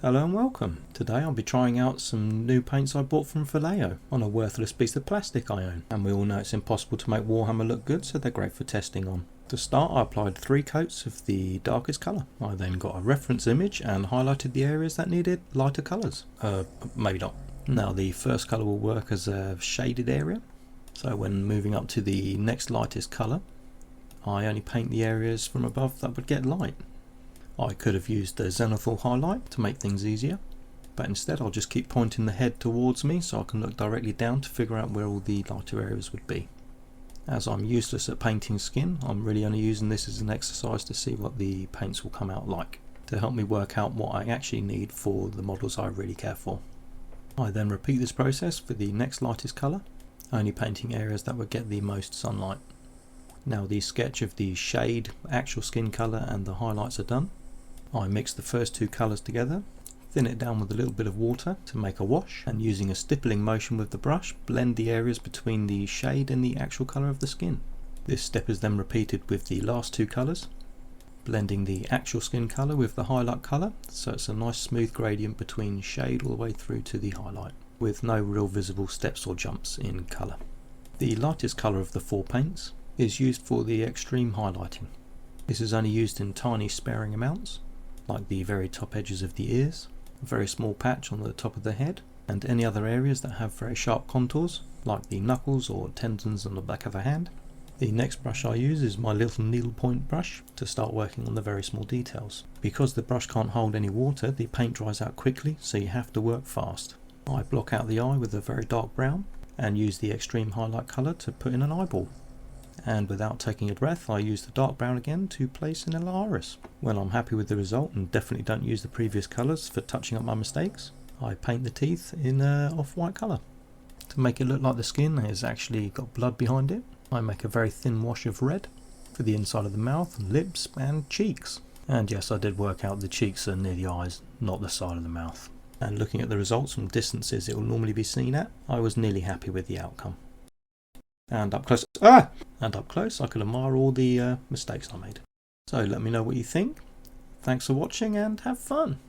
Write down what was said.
Hello and welcome. Today I'll be trying out some new paints I bought from Vallejo on a worthless piece of plastic I own. And we all know it's impossible to make Warhammer look good, so they're great for testing on. To start, I applied 3 coats of the darkest colour. I then got a reference image and highlighted the areas that needed lighter colours. Maybe not. Now the first colour will work as a shaded area. So when moving up to the next lightest colour, I only paint the areas from above that would get light. I could have used the zenithal highlight to make things easier, but instead I'll just keep pointing the head towards me so I can look directly down to figure out where all the lighter areas would be. As I'm useless at painting skin, I'm really only using this as an exercise to see what the paints will come out like, to help me work out what I actually need for the models I really care for. I then repeat this process for the next lightest colour, only painting areas that would get the most sunlight. Now the sketch of the shade, actual skin colour and the highlights are done. I mix the first 2 colours together, thin it down with a little bit of water to make a wash, and using a stippling motion with the brush, blend the areas between the shade and the actual colour of the skin. This step is then repeated with the last 2 colours, blending the actual skin colour with the highlight colour, so it's a nice smooth gradient between shade all the way through to the highlight, with no real visible steps or jumps in colour. The lightest colour of the 4 paints is used for the extreme highlighting. This is only used in tiny sparing amounts, like the very top edges of the ears, a very small patch on the top of the head, and any other areas that have very sharp contours, like the knuckles or tendons on the back of the hand. The next brush I use is my little needlepoint brush to start working on the very small details. Because the brush can't hold any water, the paint dries out quickly, so you have to work fast. I block out the eye with a very dark brown, and use the extreme highlight colour to put in an eyeball. And without taking a breath, I use the dark brown again to place in an iris. When I'm happy with the result and definitely don't use the previous colours for touching up my mistakes, I paint the teeth in an off-white colour. To make it look like the skin has actually got blood behind it, I make a very thin wash of red for the inside of the mouth, lips and cheeks. And yes, I did work out the cheeks are near the eyes, not the side of the mouth. And looking at the results from distances it will normally be seen at, I was nearly happy with the outcome. And up close, I can admire all the mistakes I made. So let me know what you think. Thanks for watching and have fun.